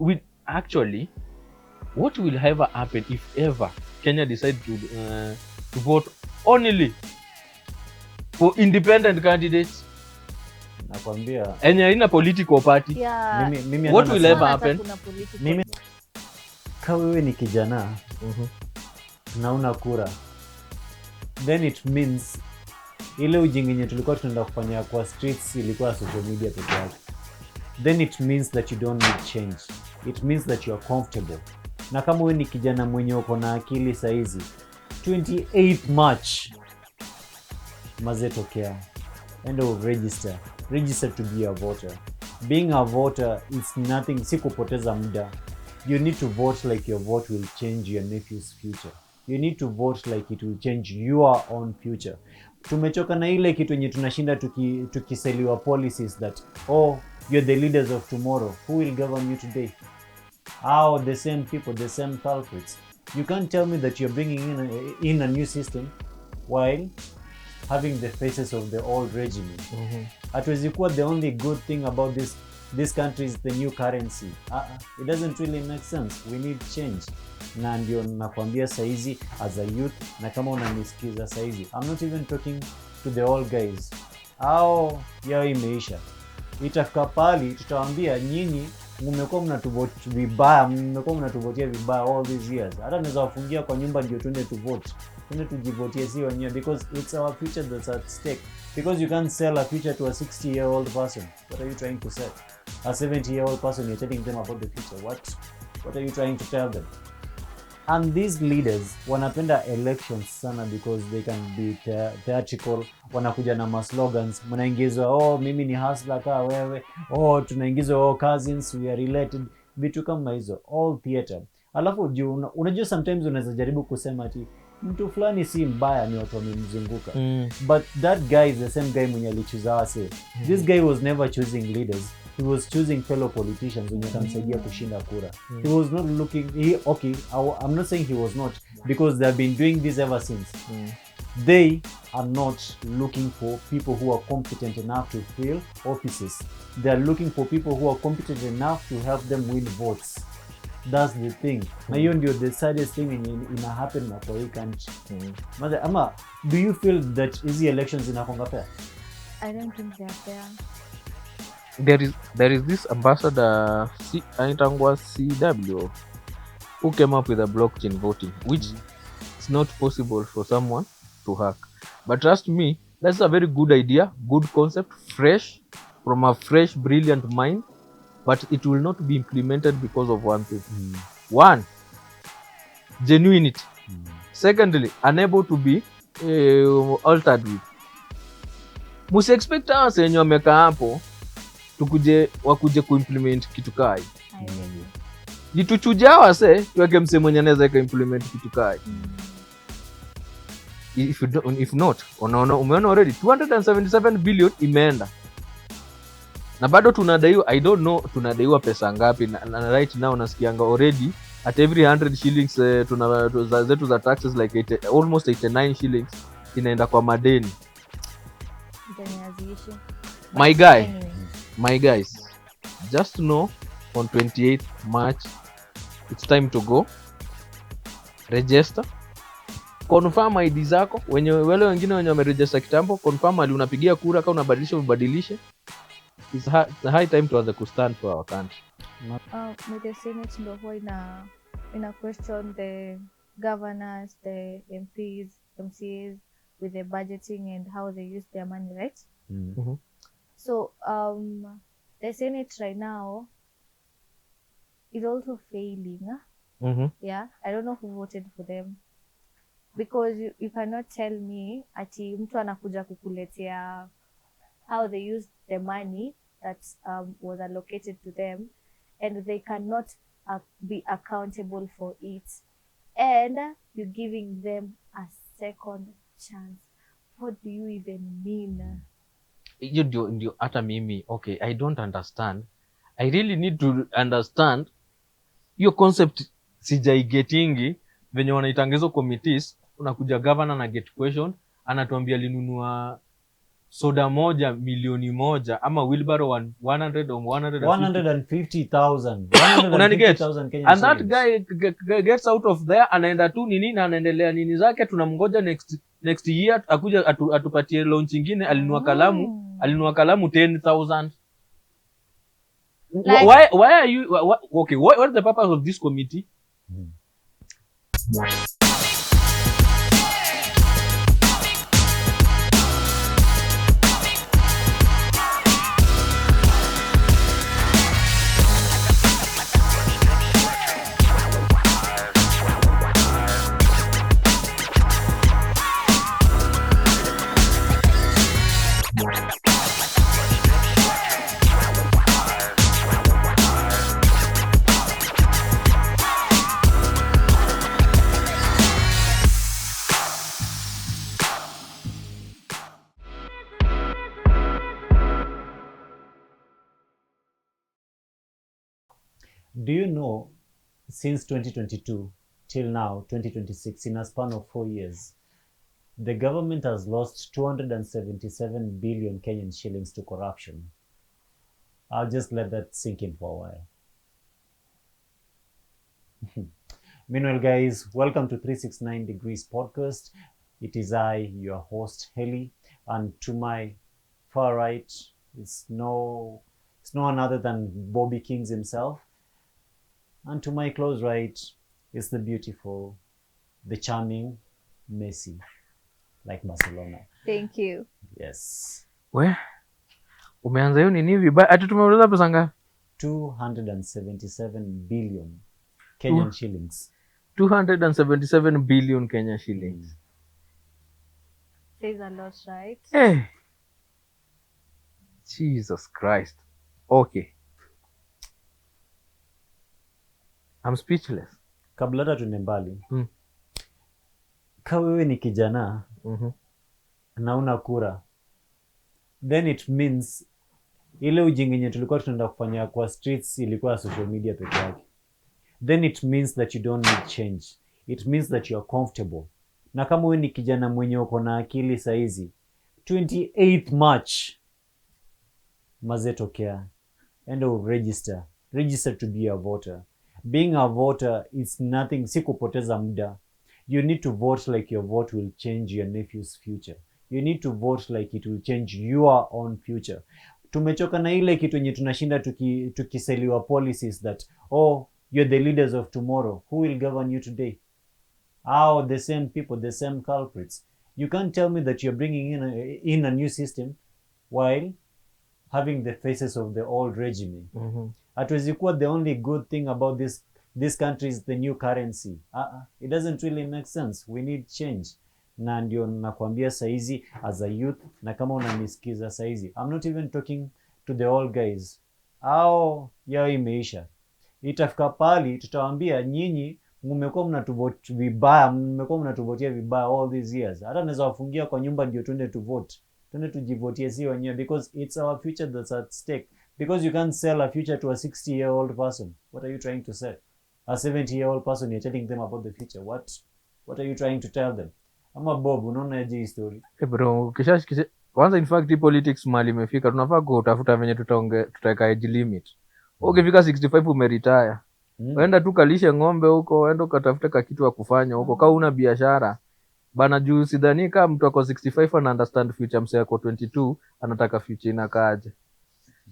we actually, what will ever happen if ever Kenya decide to vote only for independent candidates nakwambia enye haina political party? mimi What will ever happen? Mimi kama wewe ni kijana na una kura, then it means ile ujingenye tulikuwa tunaenda kufanya kwa streets ilikuwa social media peke yake. Then it means that you don't need change. It means that you are comfortable. Na kama wewe ni kijana mwenye uko na akili saizi, 28 March mazetokea, end of register to be a voter. Being a voter is nothing, si kupoteza muda. You need to vote like your vote will change your nephew's future. You need to vote like it will change your own future. Tumechoka na ile kitu yenye tunashinda tukiseliwa policies that you're the leaders of tomorrow. Who will govern you today? The same people, the same culprits. You can't tell me that you're bringing in a new system while having the faces of the old regime. Hatuwezi kuwa the only good thing about this country is the new currency. It doesn't really make sense. We need change. Na ndio nakwambia saizi as a youth, na kama unanisikiza saizi, I'm not even talking to the old guys. Yao imeisha. Itafika pali tutawaambia nyinyi mmekuwa mnatuvote vibaya, mmekuwa mnatuvotia vibaya all these years. Hata naweza wafungia kwa nyumba ndio tuende to vote. Tuende tujivotie si wenyewe, because it's our future that's at stake. Because you can't sell a future to a 60-year-old person. What are you trying to sell? A 70-year-old person, you're telling them about the future. What are you trying to tell them? And these leaders wanapenda elections sana because they can be theatrical. Wanakuja na maslogans, mnaingizwa mimi ni hustler kaa wewe, tunaingizwa cousins, we are related, vitu kama hizo, all theater. Alafu unajua sometimes unaweza jaribu kusema ati mtu fulani si mbaya, ni watu wamemzunguka. But that guy is the same guy mwenye alichoose wase. This guy was never choosing leaders. He was choosing fellow politicians wenye watamsaidia kushinda kura. He was not looking, I'm not saying he was not, because they have been doing this ever since. They are not looking for people who are competent enough to fill offices. They are looking for people who are competent enough to help them win votes. That's the thing. Na hiyo ndio the saddest thing ina happen na kwa hii country. Ama do you feel that hizi elections inakonga fair? I don't think they are fair. There is this ambassador anaitangwa CW who came up with a blockchain voting, which is not possible for someone to hack. But trust me, that's a very good idea, good concept, fresh from a fresh, brilliant mind. But it will not be implemented because of one thing. One, genuinity. Secondly, unable to be altered with. Musi expect us wenye wamekaa hapo wakuje kuimplement kitu kai. Jituchuja wase tuweke mse mwenye anaweza implement kitu kai. If not, umeona already 277 billion imeenda. Na bado tunadaiwa, I don't know tunadaiwa pesa ngapi, na right now nasikianga already at every 100 shillings zetu za taxes like almost 89 shillings inaenda kwa madeni. My guys, just know on 28th March it's time to go register, confirm ID zako, wale wengine wenye wameregister kitambo, confirm ali unapigia kura, kama ubadilishe. It's high time to stand for our country. With the Senate ndo huwa ina question the governors, the MPs, MCAs with the budgeting and how they use their money, right? So the Senate right now is also failing. Yeah, I don't know who voted for them, because you cannot tell me ati mtu anakuja kukuletea how they used the money that was allocated to them, and they cannot be accountable for it, and you're giving them a second chance. What do you even mean? Hiyo ndio hata mimi I don't understand. I really need to understand hiyo concept. Sijaigetingi venye wanaitangizo committees, unakuja governor na get question, anatuambia linunua soda moja milioni moja ama wheelbarrow 100 or 150. 150,000 Unaniget? 150,000 Kenyan And that shillings. guy gets out of there, anaenda tu nini na anaendelea nini zake, tunamgoja next year akuja atupatie launch ingine. Alinunua kalamu 10,000. Like- Why are you okay, what is the purpose of this committee? Do you know, since 2022 till now, 2026, in a span of 4 years, the government has lost 277 billion Kenyan shillings to corruption. I'll just let that sink in for a while. Meanwhile, guys, welcome to 369 Degrees Podcast. It is I, your host, Heli, and to my far right is no one other than Bobby Kings himself. And to my close right is the beautiful, the charming Messi, like Barcelona. Thank you. Yes. We umeanza hiyo nini vibaya? Ati tumeuliza pesa ngapi? 277 billion Kenyan shillings. 277 billion Kenya shillings. Says a lot, right? Hey. Jesus Christ. Okay. I'm speechless. Kabla hata tuende mbali, Mm. Ka wewe ni kijana na una kura, then it means ile ujingenye tulikuwa tunaenda kufanya kwa streets ilikuwa social media peke yake. Then it means that you don't need change. It means that you are comfortable. Na kama wewe ni kijana mwenye uko na akili saizi, 28th March mazetokea, endo register to be a voter. Being a voter is nothing, si kupoteza muda. You need to vote like your vote will change your nephew's future. You need to vote like it will change your own future. Tumechoka na ile kitu yenye tunashinda tukiseliwa policies that, oh, you're the leaders of tomorrow. Who will govern you today? Oh, the same people, the same culprits. You can't tell me that you're bringing in a new system while having the faces of the old regime. Hatuwezi kuwa the only good thing about this country is the new currency. It doesn't really make sense. We need change. Na ndio nakwambia saizi as a youth, na kama unanisikiza saizi, I'm not even talking to the old guys. Yao imeisha. Itafika pali tutawaambia nyinyi mmekuwa mnatuvote vibaya, mmekuwa mnatuvotia vibaya all these years. Hata naweza wafungia kwa nyumba ndio twende tu vote. Twende tujivotie si wenyewe, because it's our future that's at stake. Because you can't sell a future to a 60-year-old person. What are you trying to sell? A 70-year-old person, you're telling them about the future. What are you trying to tell them? Ama Bob, unaona aje hii story? Bro, kwanza in fact politics mali imefika, tunafaa kutafuta venye tutaweka age limit. Ukifika 65 umeretire. Wenda tu kalishe ng'ombe huko, wenda ukatafute kakitu wa kufanya huko. Kama una biashara bana, juu sidhani kama mtu ako 65 ana understand future, msee ako 22 anataka future inakaaje.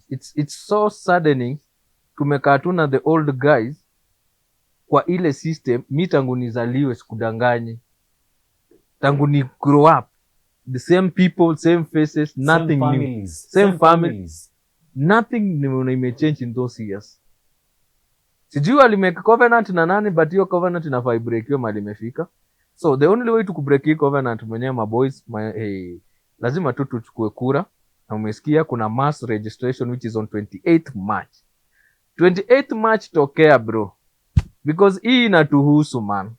It's so saddening. Tumekaa tu na the old guys kwa ile system. Mi tangu nizaliwe sikudanganye, tangu ni grow up, the same people, same faces, nothing new, same families. Nothing imechange in those years. Sijui alimake covenant na nani, but hiyo covenant inafaa ibreakiwe mali imefika. So the only way to kubreak hii covenant mwenyewe maboys, lazima tu tuchukue kura. Na umesikia kuna mass registration which is on 28th March. 28th March tokea bro. Because hii inatuhusu man.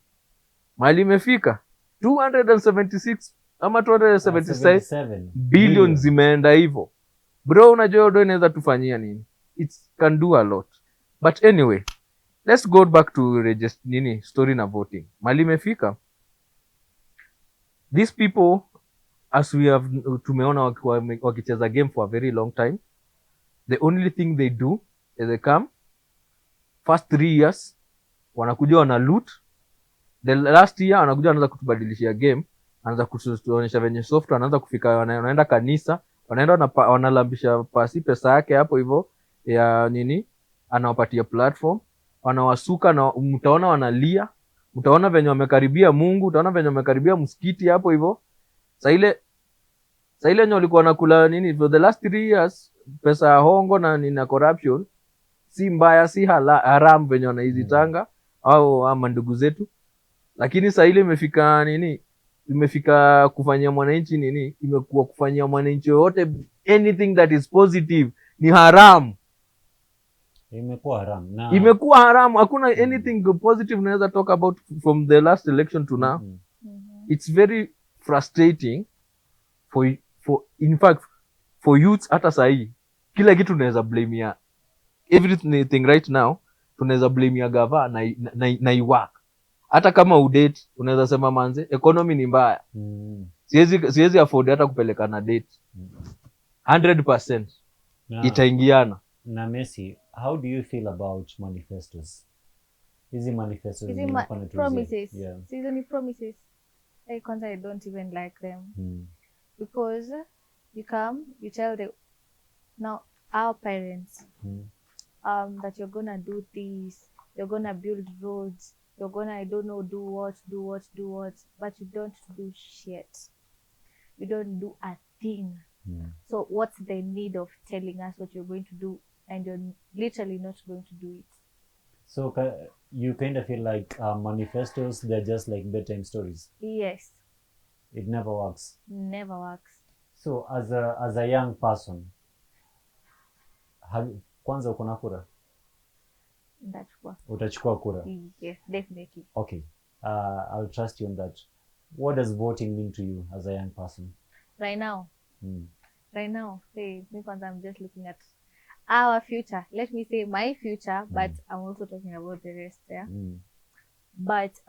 Mali imefika 276 ama 277 billion zimeenda hivyo. Bro, unajua odo inaweza tufanyia nini? It can do a lot. But anyway, let's go back to story na voting. Mali imefika. These people as we have tumeona wakicheza game for a very long time, the only thing they do is they come first 3 years wanakuja wana loot, the last year wanakuja wanaanza kutubadilishia game, anaanza kutuonyesha venye software, anaanza kufika wanaenda kanisa, wanaenda wanalambisha pasi pesa yake hapo hivyo ya nini, anawapatia platform, wanawasuka na mtaona wanalia, mtaona venye wamekaribia Mungu, utaona venye wamekaribia msikiti hapo hivyo. Saa ile wenye walikuwa wanakula nini for the last 3 years, pesa ya hongo na nini na corruption, si mbaya, si haram venye wanaizitanga au ama ndugu zetu, lakini saa ile imefika nini, imefika kufanyia mwananchi nini, imekuwa kufanyia mwananchi yote anything that is positive ni haram. Imekuwa haram na Imekuwa haram, hakuna anything positive unaweza talk about from the last election to now. It's very frustrating for in fact for youth. Hata sahi kila kitu tunaweza blame ya everything right now, tunaweza blame ya gava na iwak. Hata kama udate unaweza sema manze economy ni mbaya, siwezi afford hata kupeleka na date 100% itaingiana na Messi. How do you feel about manifestos? Hizi manifestos ni promises. Hizi ni promises. Kwanza I don't even like them. Because you come, you tell now our parents that you're gonna do this, you're gonna build roads, you're gonna, I don't know, do what, but you don't do shit. You don't do a thing. So what's the need of telling us what you're going to do and you're literally not going to do it? So you kind of feel like manifestos, they're just like bedtime stories. Yes. It never works. Never works. So as a young person, kwanza uko na kura? Utachukua kura? Yes, definitely. Okay. I'll trust you on that. What does voting mean to you as a young person? Right now, hey, me kwanza, I'm just looking at our future. Let me say my future, but I'm also talking about the rest, yeah. But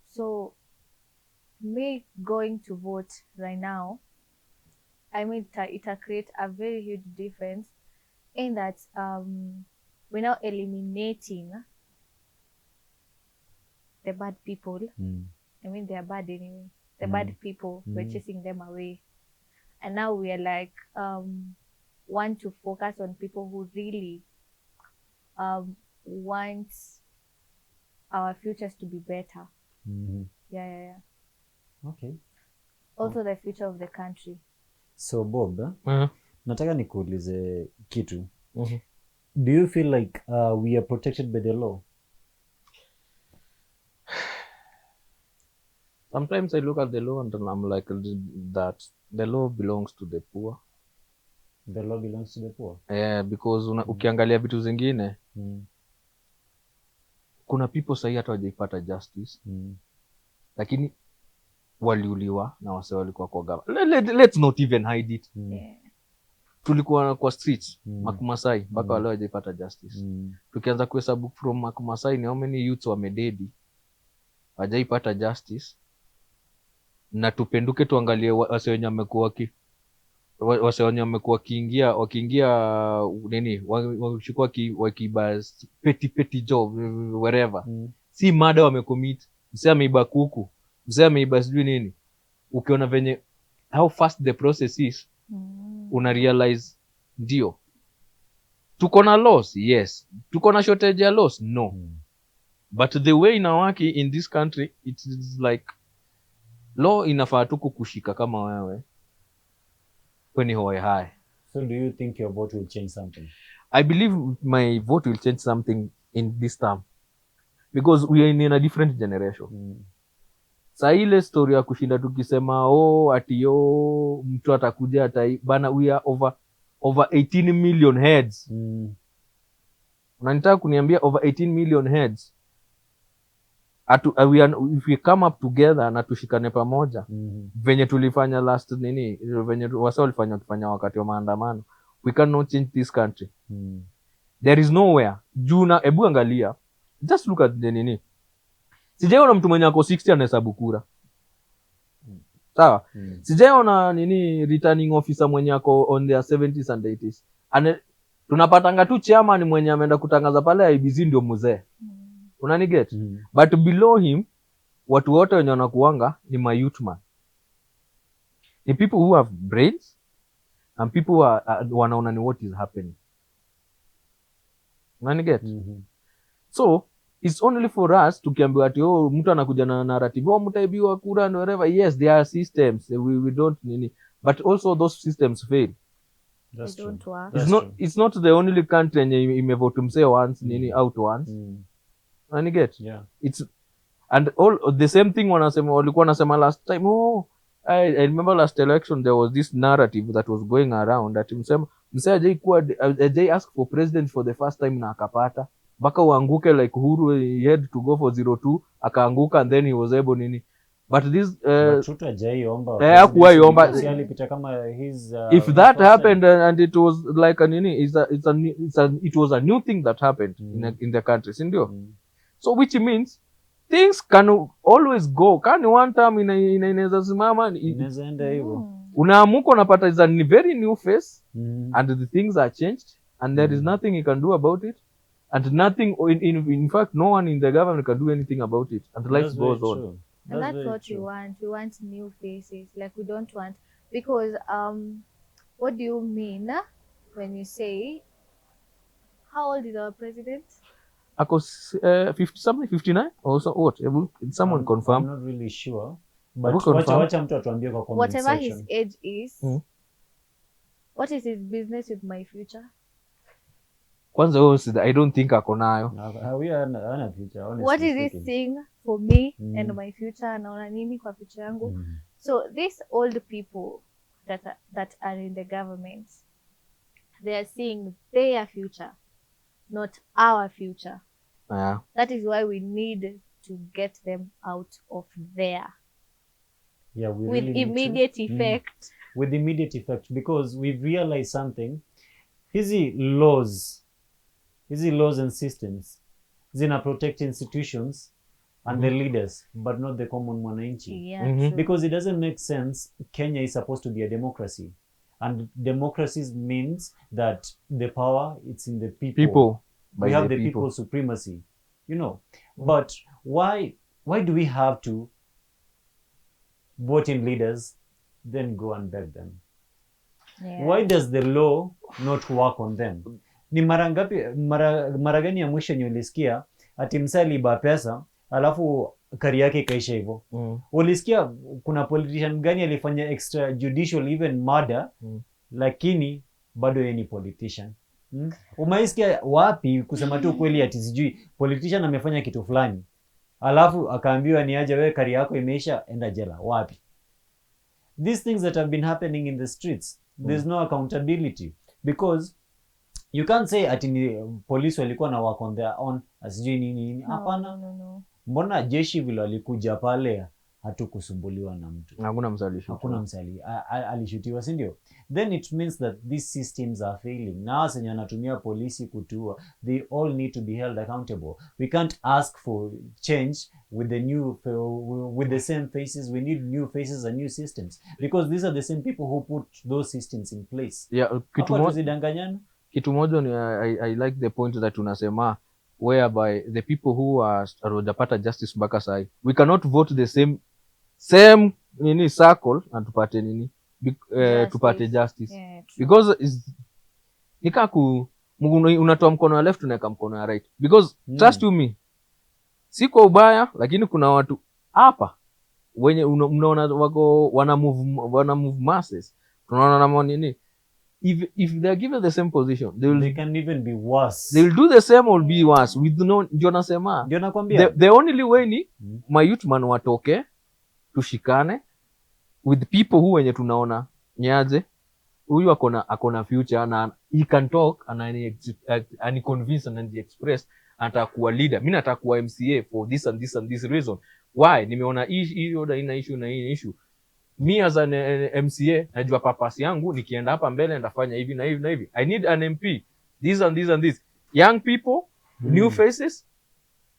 so me going to vote right now, I mean, it'll create a very huge difference in that we're now eliminating the bad people. I mean, they are bad anyway. The bad people, we're chasing them away. And now we are like want to focus on people who really want our futures to be better. Yeah. Okay. Also the future of the country. So Bob, nataka nikuulize kitu. Do you feel like we are protected by the law? Sometimes I look at the law and I'm like that the law belongs to the poor. The law belongs to the poor? Yeah, because ukiangalia vitu zingine kuna people sahi hata wajaipata justice lakini waliuliwa na wase walikuwa kwa gava. Let's not even hide it. Tulikuwa kwa streets Makumasai mpaka wale wajaipata justice. Tukianza kuhesabu from Makumasai ni how many youths wamededi wajaipata justice, na tupenduke tuangalie wase wenye wamekuwa wakiingia nini wachukua wakiiba petty job wherever. Si mada wamecommit, msee ameiba kuku, msee ameiba sijui nini. Ukiona venye how fast the process is, una realize ndio tuko na loss. Yes, tuko na shortage ya loss. No, but the way inawaki in this country, it is like law inafaa tu kukushika kama wewe kweni hoe hai. So do you think your vote will change something? I believe my vote will change something in this term because we are in a different generation. Sa ile story ya kushinda tukisema ati mtu atakuja bana, we are over 18 million heads. Unanitaka kuniambia over 18 million heads? If we come up together na tushikane pamoja venye tulifanya last nini, venye wasa walifanya wakati wa maandamano, we cannot change this country. There is nowhere. Juna ebu angalia, just look at the nini. Sijaona mtu mwenye ako 60 anahesabu kura. sawa. Sijaona nini returning officer mwenye ako on their 70s and 80s. Tunapatanga tu chairman mwenye ameenda kutangaza pale IBC ndio mzee. Unaniget? But below him watu wote wenye wanakuanga ni my youth man. Ni people who have brains and people who are wanaona ni what is happening. Unaniget? So it's only for us tukiambiwa ati mtu anakuja na narrative mtaibiwa kura and whatever. Yes, there are systems we don't nini, but also those systems fail. They don't work. It's not the only country yenye imevote msee once nini out once. Unaniget? Yeah. It's and all the same thing walikuwa wanasema last time. I remember last election there was this narrative that was going around that msee ajai ask for president for the first time na akapata mpaka uanguke like Uhuru, he had to go for 02 akaanguka and then he was able nini, but this Ruto hajaiomba hakuwaiomba. alipita kama his If that happened and it was like a nini, it was a new thing that happened in the country, si ndio? So which means things can always go. Kani one time inaweza simama, inaweza enda hivyo. Unaamuka unapata is a very new face and the things are changed and there is nothing you can do about it, and nothing in fact no one in the government can do anything about it, and life goes on. And that's what we want. We want new faces. Like we don't want, because what do you mean when you say, how old is our president? Ako 50 something, 59 or so, what? Someone confirm? I'm not really sure, but wacha mtu atuambie kwa comment section. Whatever his age is, what is his business with my future? Kwanza I don't think ako nayo. What is this thing for me and my future? Anaona nini kwa future yangu? So these old people that are in the government, they are seeing their future, not our future. Yeah. That is why we need to get them out of there. Yeah, we with really immediate effect. With immediate effect, because we've realized something. Hizi laws and systems zina protect institutions and the leaders, but not the common mwananchi. Yeah, because it doesn't make sense. Kenya is supposed to be a democracy, and democracy means that the power, it's in the people. We have the people supremacy, you know. But why do we have to vote in leaders, then go and beg them? Yeah. Why does the law not work on them? Ni mara gani ya mwisho ulisikia ati msee aliiba pesa alafu kari yake ikaisha hivyo? Ulisikia kuna politician gani alifanya extrajudicial even murder lakini bado yeye ni politician? Umaisikia wapi kusema tu kweli ati sijui politician amefanya kitu fulani alafu akaambiwa ni aje wewe kari yako imeisha, enda jela? Wapi? These things that have been happening in the streets, there's no accountability, because you can't say ati ni police walikuwa na work on their own asijui nini. Hapana. No. Mbona jeshi vile walikuja pale hatukusumbuliwa na mtu? Hakuna msali alishutiwa, si ndio? Then it means that these systems are failing. Na senye anatumia polisi kutua, they all need to be held accountable. We can't ask for change with the same faces. We need new faces and new systems, because these are the same people who put those systems in place. Yeah, kitu moja ni I like the point that unasema, whereby the people who are hawajapata justice mpaka sahi, we cannot vote the same nini circle and tupate nini tupate justice. Yeah, because nika unatoa mkono wa left unaweka mkono wa right, because trust you me, si kwa ubaya, lakini kuna watu hapa wenye unaona wako wana move masses, tunaona na nini. If they are given the same position, they can even be worse. They will do the same or be worse with ndio nasema. Ndio nakwambia. The only way ni my youth man watoke, tushikane with people who wenye tunaona nyaje huyu akona future na he can talk and convince and express, atakuwa leader. Mimi nataka kuwa MCA for this and this and this reason. Why? Nimeona hii order ina issue na hii issue. Me as an MCA najua purpose yangu, nikienda hapa mbele ndafanya hivi na hivi na hivi. I need an MP, this and this and this. Young people, new faces,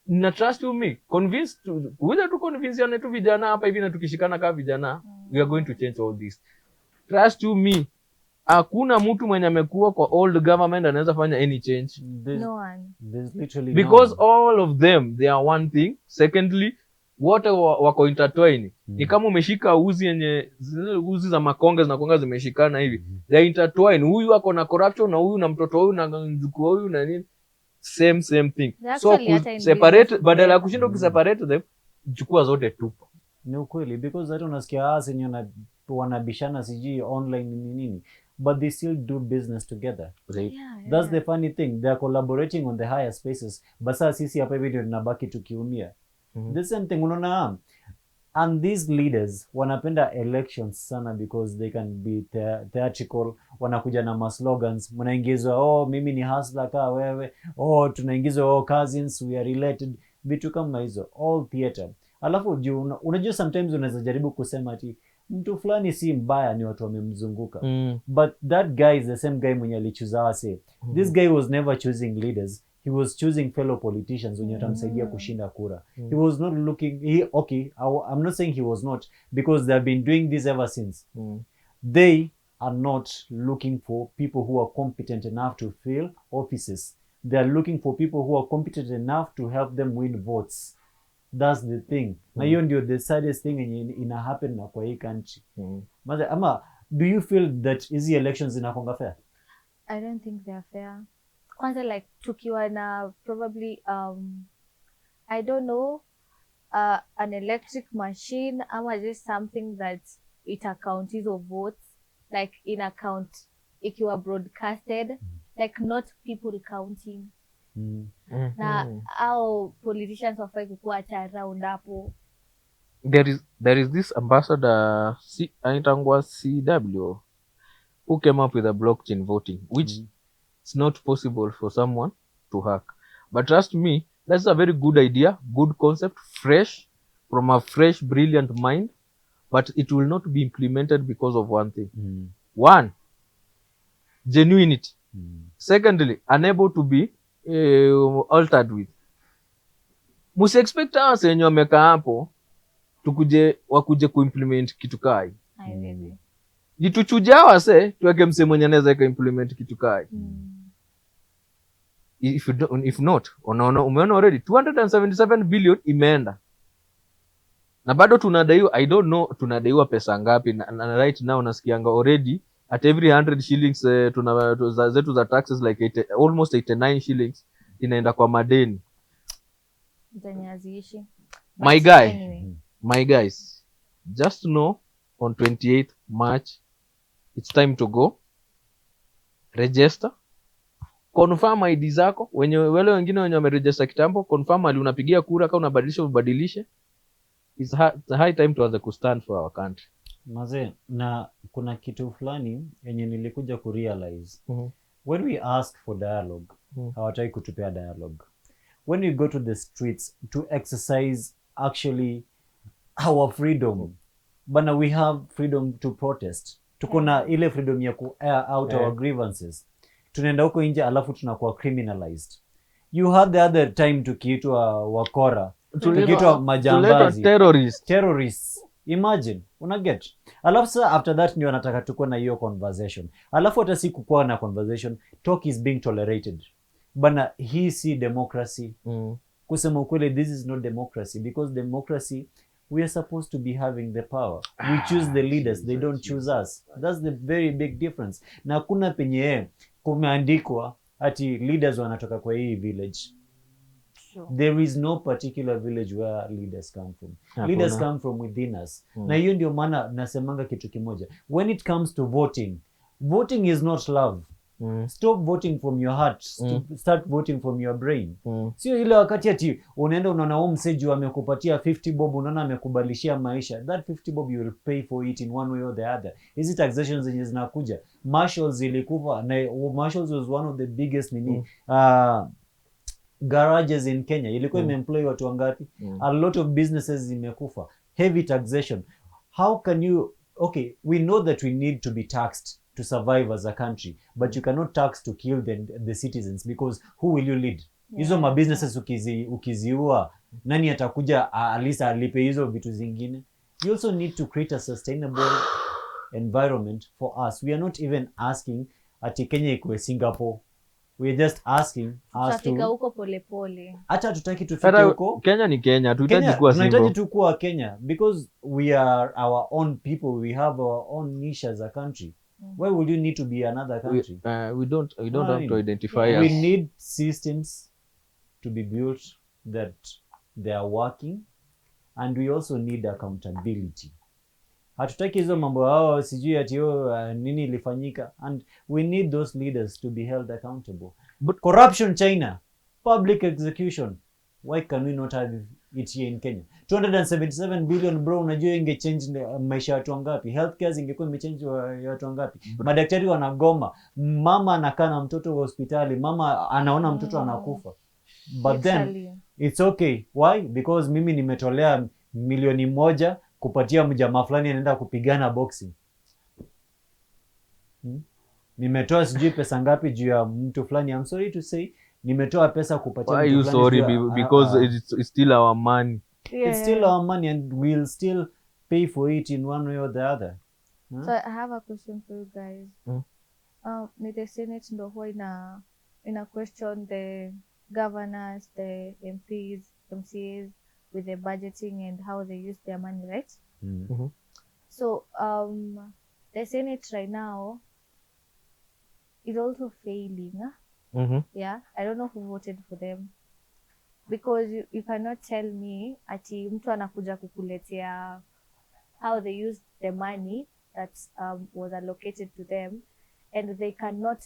na trust you me, convince to convince yana tu vijana hapa hivi, na tukishikana kama vijana we are going to change all this. Trust you me, hakuna mtu mwenye amekuwa kwa old government anaweza fanya any change, There's, No one. there's literally because no one. all of them they are one thing. Secondly, wote wako intertwined. Ni kama umeshika uzi yenye zile uzi za makonge zinakonga zimeshikana hivi, they are intertwined. Huyu ako na corruption na huyu na mtoto huyu na mjukuu huyu na nini, same thing. They're So actually hata in separate, business badala ya together. kushinda ukiseparate them, chukua zote tupo. Ni ukweli, because hata unasikia senye wanabishana sijui online ni nini, but they still do business together. Yeah, That's the funny thing, they are collaborating on the higher spaces, but sasa sisi hapa hivi ndio tunabaki tukiumia. The same thing unaona, and these leaders wanapenda elections sana because they can be theatrical. Wanakuja na maslogans, mnaingizwa oh mimi ni hustler ka wewe, oh tunaingizwa oh cousins we are related, vitu kama hizo, all theater. Alafu unajua sometimes unaweza jaribu kusema ati mtu fulani si mbaya, ni watu wamemzunguka. But that guy is the same guy mwenye alichuza wase. This guy was never choosing leaders, he was choosing fellow politicians wenye watamsaidia kushinda kura. He was not looking, I'm not saying he was not, because they have been doing this ever since. They are not looking for people who are competent enough to fill offices. They are looking for people who are competent enough to help them win votes. That's the thing. Na hiyo ndio the saddest thing yenye ina happen na kwa hii country. Ama do you feel that hizi elections zinakonga fair? I don't think they are fair. Kwanza like tukiwa na probably I don't know, an electric machine ama just something that it account hizo votes, like in account ikiwa broadcasted, like not people counting. Na au politicians wafai kukua hata around hapo. There is this ambassador anaitangwa CW who came up with a blockchain voting, which it's not possible for someone to hack. But trust me, that's a very good idea, good concept, fresh, from a fresh, brilliant mind, but it will not be implemented because of one thing. One, genuinity. Secondly, unable to be altered with. Musi-expect us wenye wamekaa hapo wakuje kuimplement kitu kai. Jituchuja wase tuweke mse mwenye anaweza implement kitu kai. If not, umeona already 277 billion imeenda. Na bado tunadaiwa, I don't know tunadaiwa pesa ngapi, na right now nasikianga already at every 100 shillings zetu za taxes like almost 89 shillings inaenda kwa madeni. My guys, just know on 28th March it's time to go register, confirm ID zako, wale wengine wenye wameregister kitambo, confirm ali unapigia kura, kama unabadilisha ubadilishe. It's high time tuanze kustand for our country. Maze, na kuna kitu fulani yenye nilikuja kurealize. When we ask for dialogue, hawataki kutupea dialogue. When we go to the streets to exercise actually our freedom, bana we have freedom to protest. Tuko na ile freedom ya ku air out our grievances. Tunaenda huko nje alafu tunakuwa criminalized. You had the other time tukiitwa wakora, tukiitwa majambazi, terrorists. Imagine, unaget. Alafu sasa after that ndio anataka tukuwe na hiyo conversation. Alafu hata si kukuwa na conversation, talk is being tolerated. Bana hii si democracy. Kusema ukweli, this is not democracy, because democracy, we are supposed to be having the power. We choose the leaders, they don't choose us. That's the very big difference. Na kuna penye kumeandikwa ati leaders wanatoka kwa hii village. There is no particular village where leaders come from. Leaders come from within us. Na hiyo ndio maana nasemanga kitu kimoja. When it comes to voting, voting is not love. Stop voting from your heart. Start voting from your brain. Sio ile wakati ati unaenda unaona home message amekupatia 50 bob, unaona amekubalishia maisha. That 50 bob you will pay for it in one way or the other. Hizi taxations zenye zinakuja. Marshalls ilikuwa na Marshalls was one of the biggest garages in Kenya. Ilikuwa imeemploy watu wangapi? A lot of businesses zimekufa. Heavy taxation. How can you, okay, we know that we need to be taxed to survive as a country, but you cannot tax to kill the citizens, because who will you lead? Hizo ma businesses ukiziua, nani atakuja at least alipe hizo vitu zingine? You also need to create a sustainable environment for us. We are not even asking ati Kenya ikuwe Singapore. We are just asking us tutafika to, huko polepole. hata tutaki tufike Hata huko. Kenya ni Kenya, tuhitaji Kenya kuwa tunahitaji single. tu kuwa Kenya because we are our own people. We have our own niche as a country. Why would you need to be another country? We don't have to identify Yeah. We as need systems to be built that they are working, and we also need accountability. Hatutaki hizo mambo yao sijui ati nini ilifanyika, and we need those leaders to be held accountable. But corruption, China, public execution, why can we not have it here in Kenya? 277 billion bro, unajua inge change maisha ya watu wangapi? Healthcare ingekuwa imechange ya watu wangapi? Madaktari wanagoma, mama anakaa na mtoto wa hospitali, mama anaona mtoto anakufa. But then Literally. it's okay. Why? Because mimi nimetolea milioni 1 kupatia mjamaa fulani anaenda kupigana boxing. Nimetoa sijui pesa ngapi juu ya mtu fulani. I'm sorry to say, nimetoa pesa kupatia why mtu you fulani sorry juu ya- because it's still our money. Yeah, it's still our money and we'll still pay for it in one way or the other. So I have a question for you guys. Mm. Ni the Senate ndo huwa ina question the governors, the MPs, MCAs with the budgeting and how they use their money, right? So the Senate right now is also failing. Yeah, I don't know who voted for them because you cannot tell me ati mtu anakuja kukuletea how they used the money that was allocated to them and they cannot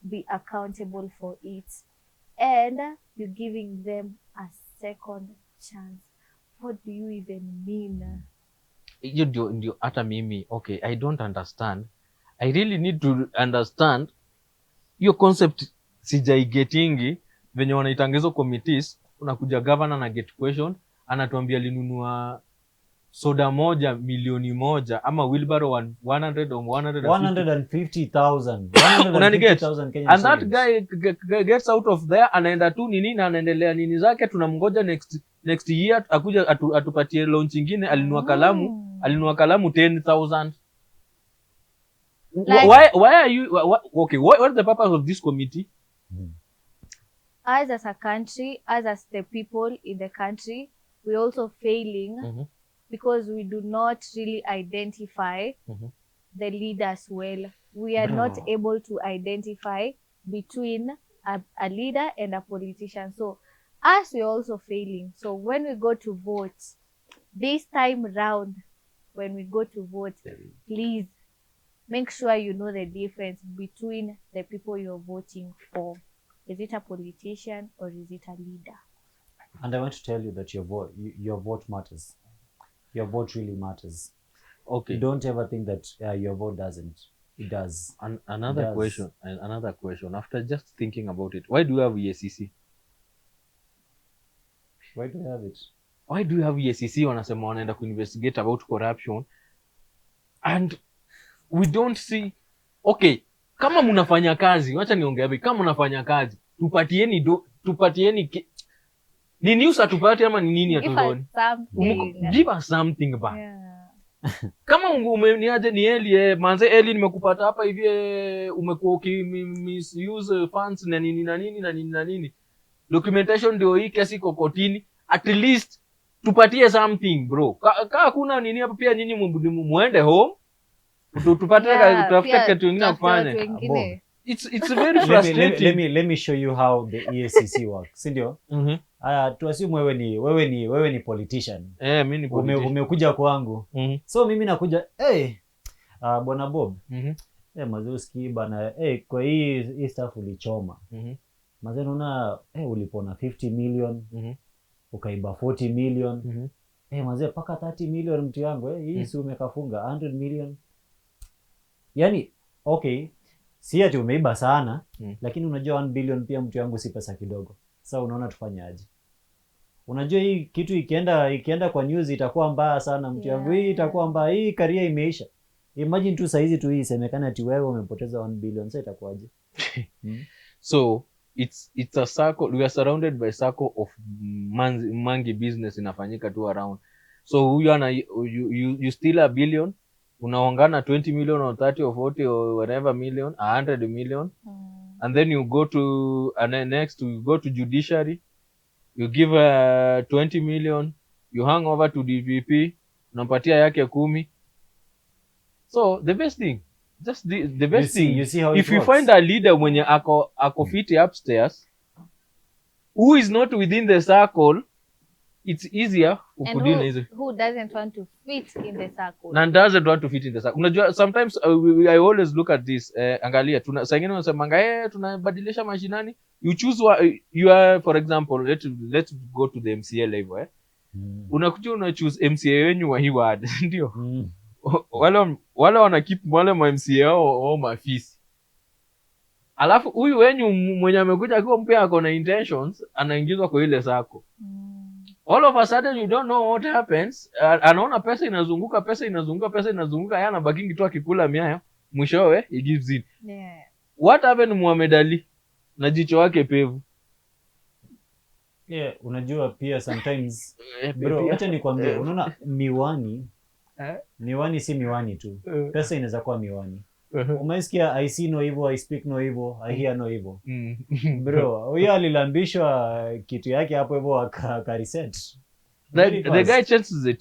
be accountable for it, and you're giving them a second chance. What do you even mean? Hiyo ndio hata mimi okay, I don't understand. I really need to understand hiyo concept. Sijaigetingi venye wanaitanga hizo committees. Unakuja governor na get question, anatuambia linunua soda moja milioni 1 ama wheelbarrow 100 or 150,000 Unaniget? 150,000 Kenyan And that shillings. guy gets out of there, anaenda tu nini na anaendelea nini zake. Tunamgoja next year akuja atupatie launch ingine. Alinunua kalamu 10,000. Like- Why are you okay? What is the purpose of this committee? Us as a country, us as the people in the country, we're also failing because we do not really identify the leaders well. We are not able to identify between a leader and a politician. So us, we're also failing. So when we go to vote, this time round, when we go to vote, please make sure you know the difference between the people you're voting for. Is it a politician or is it a leader? And I want to tell you that your vote matters. Your vote really matters. Okay. Don't ever think that your vote doesn't. It does. Another It does. question. Another question. After just thinking about it, why do you have EACC? Why do you have it? Why do you have EACC? Wanasema wanaenda kuinvestigate about corruption and we don't see. Okay, kama mnafanya kazi, wacha niongea hivi, kama mnafanya kazi, tupatieni ni news atupate ama ni nini Give us atuoni? something. Give us something ba. Yeah. Kama umeniaje ni Eli manze Eli nimekupata hapa hivi umekuwa misuse funds na nini na nini na nini na nini. Documentation ndio hii kesi iko kotini. At least tupatie something bro. Kama kuna nini hapa pia nyinyi muende home. Tupate Yeah, tutafuta pia kitu kingine tafuta watu kufanya. wengine. It's very frustrating. let me show you how the EACC works. Si ndio? Tuassume wewe ni politician. Mimi ni politician. Umekuja kwangu. So mimi nakuja, bwana Bob. Mazuski bana, kwa hii stuff ulichoma. Mazee naona ulipona 50 million, ukaiba 40 million. Mazee paka 30 million mtu yangu, hii si umekafunga 100 million. Yaani okay, si ati umeiba sana, lakini unajua 1 billion pia mtu yangu si pesa kidogo. Sasa unaona tufanye aje? Unajua hii kitu ikienda kwa news itakuwa mbaya sana mtu yangu. Hii itakuwa mbaya, hii career imeisha. Imagine tu saizi tu hii isemekana ati wewe umepoteza 1 billion, sasa itakuwaje? So it's a circle. We are surrounded by circle of mangi business inafanyika tu around. So huyu ana you steal a billion, unaongana 20 million or 30 or 40 or whatever million, 100 million, and then you go to, and then next you go to judiciary, you give 20 million, you hang over to DPP, unampatia yake 10. So the best thing, just the best thing, you see how if it you works? find a leader mwenye ako fiti upstairs who is not within the circle, it's easier And kukudili hizo who doesn't want to fit in the circle? na doesn't want to fit in the circle. Unajua sometimes I always look at this, angalia tuna saa ingine unasemanga tunabadilisha mashinani, you choose you are, for example, let's go to the MCA level unakuja una choose MCA wenyu wa hii ward ndio wale wana keep wale ma MCA au mafisi, alafu huyu wenyu mwenye amekuja akiwa mpya ako na intentions anaingizwa kwa ile sako. All of a sudden you don't know what happens. Anaona pesa inazunguka, yeye anabakingi tu akikula miayo, mwishowe he gives in. What happened Muhammad Ali na jicho wake pevu? Unajua pia sometimes bro, acha nikwambie, unaona miwani si miwani tu, pesa inaweza kuwa miwani. Umesikia I see no evil, I speak no evil, I hear no evil. Bro, huyo alilambishwa kitu yake hapo hivyo akareset. The guy changes the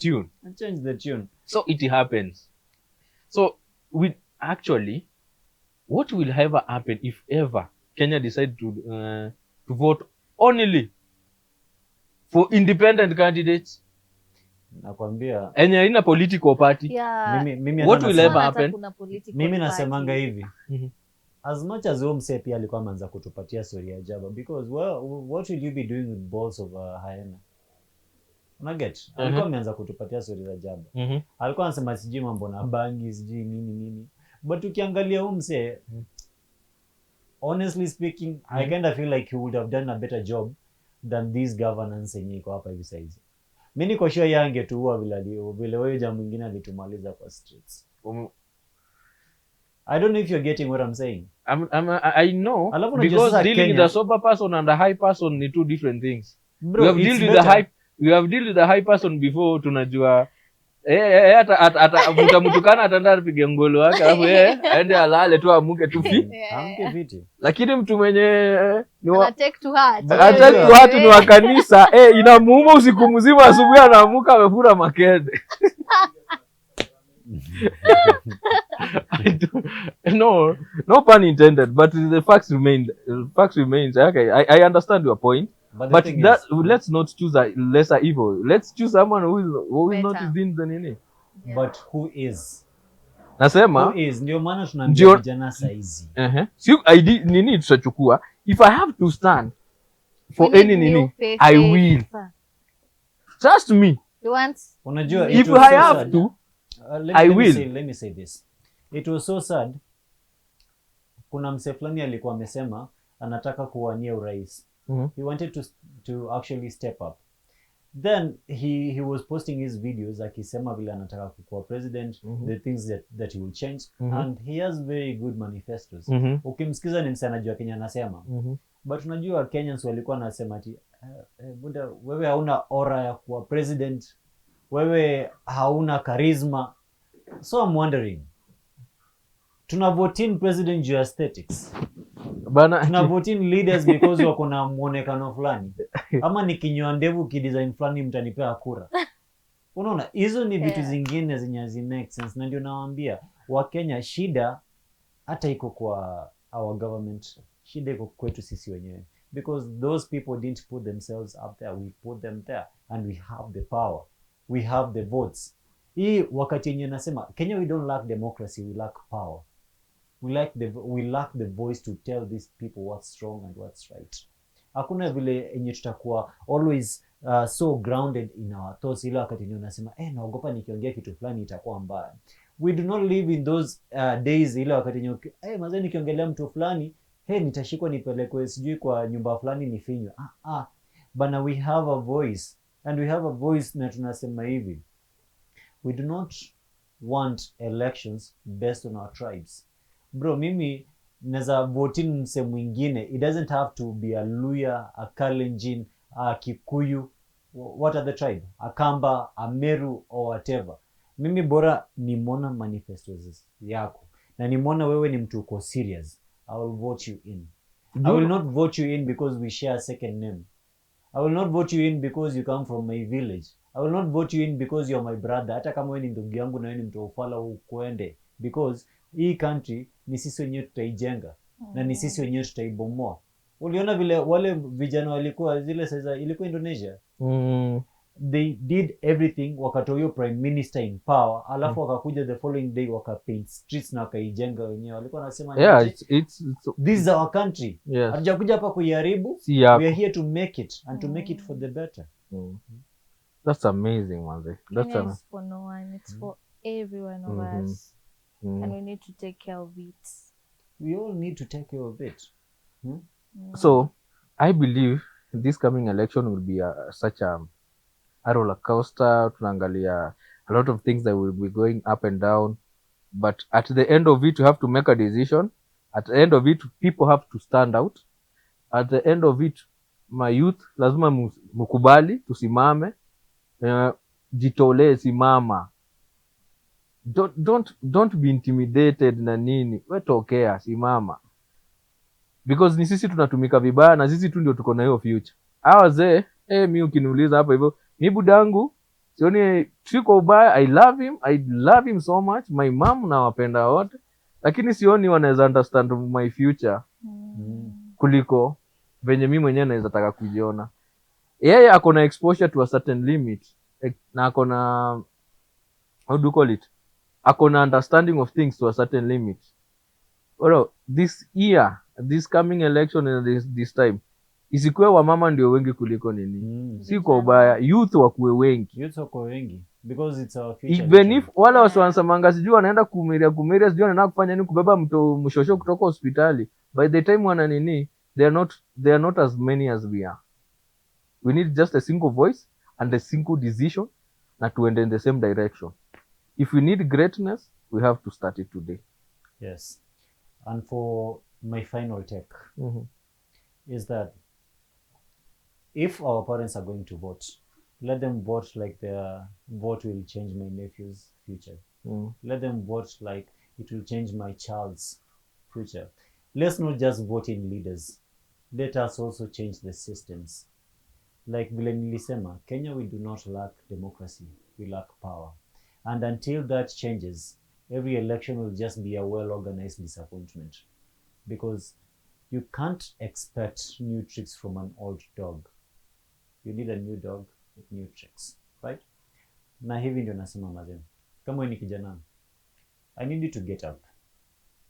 tune. So it happens. So actually what will ever happen if ever Kenya decide to vote only for independent candidates? Nakwambia enye haina political party. Mimi what will ever happen? Mimi nasemanga hivi, as much as mse pia alikuwa ameanza kutupatia story ya jaba, because what will you be doing with balls of hyena? Unaget? Alikuwa ameanza kutupatia story za jaba. Alikuwa anasema sijui mambo na bangi sijui nini, but ukiangalia mse, honestly speaking, I kind of feel like he would have done a better job than this governance yenye iko hapa hivi saizi. Mimi niko sure yange tuua vile wewe jamaa mwingine alitumaliza kwa streets. I don't know if you're getting what I'm saying. I know, because dealing with a sober person and a high person ni two different things. Bro, we have dealt with the high person before, tunajua mtukana ataenda apige ngolo wake alafu aende alale tu amuke tu amke viti. Lakini mtu mwenye take to heart ni wa kanisa inamuuma usiku mzima, asubuhi anaamuka amefura makende. No pun intended, but the facts remains. Okay, I understand your point. But let's not choose a lesser evil. Let's choose someone who is not within the nini. But who is? Nasema who is? Ndio maana tunaambia vijana saizi. Si ID nini tutachukua. If I have to stand for any nini, I will. Trust me. Unajua, if I have to, I will. Let me say this. It was so sad. Kuna mse fulani alikuwa amesema anataka kuwania urais. He wanted to actually step up. Then he was posting his videos akisema vile anataka kuwa president, the things that he will change, and he has very good manifestos. Ukimsikiza ni msana anajua Kenya anasema. But unajua Kenyans walikuwa nasema ati buda, wewe hauna aura ya kuwa president, wewe hauna charisma. So I'm wondering, tunavote in president juu aesthetics, tunavote in leaders because wako na muonekano fulani, ama ni kinyoa ndevu kidesign fulani mtanipea kura? Unaona, hizo ni vitu zingine zenye hazi make sense. Na ndio nawaambia Wakenya, shida hata iko kwa our government, shida iko kwetu sisi wenyewe, because those people didn't put themselves up there, we put them there, and we have the power, we have the votes. Hii wakati yenye nasema Kenya, we don't lack democracy, we lack power. We lack the voice to tell these people what's wrong and what's right. Hakuna vile yenye tutakuwa always so grounded in our thoughts, ile wakati yenye unasema naogopa nikiongea kitu fulani itakuwa mbaya. We do not live in those days ile wakati yenye mazee nikiongelea mtu fulani nitashikwa nipelekwe sijui kwa nyumba fulani nifinywe. Bana, we have a voice, and we have a voice na tunasema hivi, we do not want elections based on our tribes. Bro, mimi naweza vote mse mwingine, it doesn't have to be a Luya, a Kalenjin, a Kikuyu. what are the tribe, Akamba, Ameru or whatever. Mimi bora nimeona manifestos yako na nimeona wewe ni mtu uko serious, I will vote you in. I will not vote you in because we share a second name. I will not vote you in because you come from my village. I will not vote you in because you're my brother. Hata kama wewe ni ndugu yangu na wewe ni mtu wa Ufala ukwende, because hii country ni sisi wenyewe tutaijenga na ni sisi wenyewe tutaibomoa. Uliona vile wale vijana walikuwa zile sasa, ilikuwa Indonesia. They did everything, wakatoa hiyo prime minister in power, alafu wakakuja the following day wakapaint streets na wakaijenga wenyewe. Walikuwa wanasema it's this is our country. yes. Hatujakuja hapa kuiharibu. Si We are yako. here to make it and to make it for the better. That's amazing, manze. That's Kenya is for no one, it's for every one of us, and we need to take care of it. We all need to take care of it. So I believe this coming election will be such a roller coaster. Tunaangalia a lot of things that will be going up and down, but at the end of it you have to make a decision. At the end of it people have to stand out. At the end of it, my youth, lazima mukubali, tusimame, jitolee, simama. Don't be intimidated na nini, we tokea, simama, because ni sisi tunatumika vibaya na sisi tu ndio tuko na hiyo future. Hawa wazee mi ukiniuliza hapa hivyo, mi budangu sioni siko ubaya. I love him so much, my mom na wapenda wote, lakini sioni wanaweza understand my future kuliko venye mi mwenyewe naweza taka kujiona. Yeye ako na exposure to a certain limit, na ako na, how do you call it, ako na understanding of things to a certain limit. Well, this year, this coming election and this time, isikuwe wamama ndio wengi kuliko nini. Si kwa ubaya, youth wakuwe wengi. Youth wako wengi because it's our future. Even if wala wasiwansamanga sijui wanaenda kumiria sijui wanaenda kufanya nini, kubeba mto mshosho kutoka hospitali, by the time wana nini, they are not as many as we are. We need just a single voice and a single decision, na tuende in the same direction. If we need greatness, we have to start it today. Yes. And for my final take is that if our parents are going to vote, let them vote like their vote will change my nephew's future. Let them vote like it will change my child's future. Let's not just vote in leaders. Let us also change the systems. Like vile nilisema, Kenya, we do not lack democracy, we lack power. And until that changes, every election will just be a well-organized disappointment, because you can't expect new tricks from an old dog. You need a new dog with new tricks, right? Na hivi ndio nasema mazeni, kama wewe ni kijana, I need you to get up.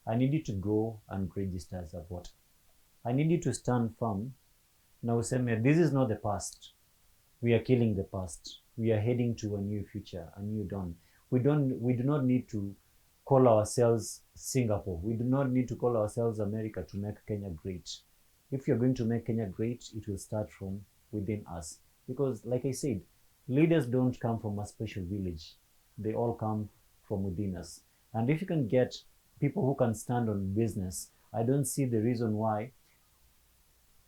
I need you to go and register as a voter. I need you to stand firm. Na useme, this is not the past. We are killing the past. We are heading to a new future, a new dawn. We do not need to call ourselves Singapore. We do not need to call ourselves America to make Kenya great. If you're going to make Kenya great, it will start from within us. Because like I said, leaders don't come from a special village. They all come from within us. And if you can get people who can stand on business, I don't see the reason why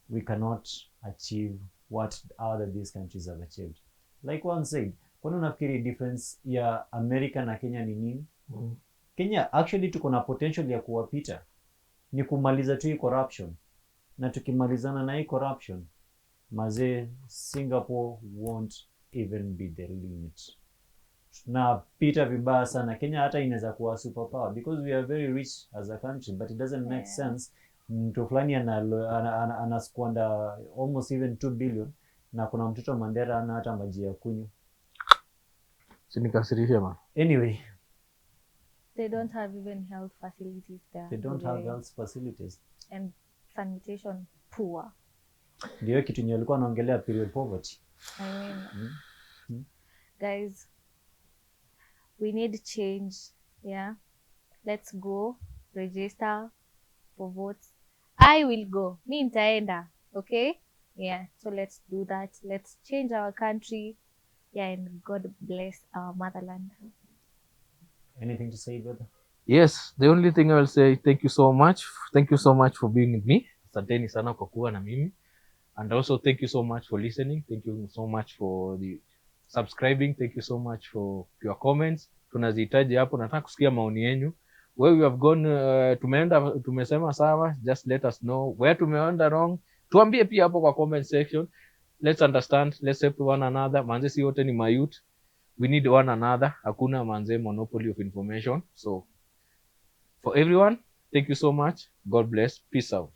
we cannot achieve what other these countries have achieved. Like one said, kwani unafikiri difference ya America na Kenya ni nini? Kenya actually tuko na potential ya kuwapita, ni kumaliza tu hii corruption, na tukimalizana na hii corruption, mazee, Singapore won't even be the limit. Na pita vibaya sana. Kenya hata inaweza kuwa superpower because we are very rich as a country, but it doesn't make sense mtu fulani anaskwanda almost even 2 billion na kuna mtoto Mandera ana hata maji ya kunywa. Sinikasirisha man. Anyway, they don't have even health facilities there. They don't have health facilities. And sanitation poor. Ndio kitu yenye alikuwa anaongelea period poverty. I mean, guys, we need change. Yeah, let's go register for votes. I will go. Mi nitaenda. Okay? Yeah. So let's do that. Let's change our country. Yeah, and God bless our motherland. Anything to say, brother? Yes, the only thing I will say, thank you so much. Thank you so much for being with me. Asanteni sana kwa kuwa na mimi. And also thank you so much for listening. Thank you so much for the subscribing. Thank you so much for your comments. Tunazihitaji hapo, nataka kusikia maoni yenyu. Where we have gone, tumesema sawa, just let us know where tumeenda wrong. Tuambie pia hapo kwa comment section. Let's understand, let's help one another. Manze si wote ni mayouth. We need one another. Hakuna manze monopoly of information. So for everyone, thank you so much. God bless. Peace out.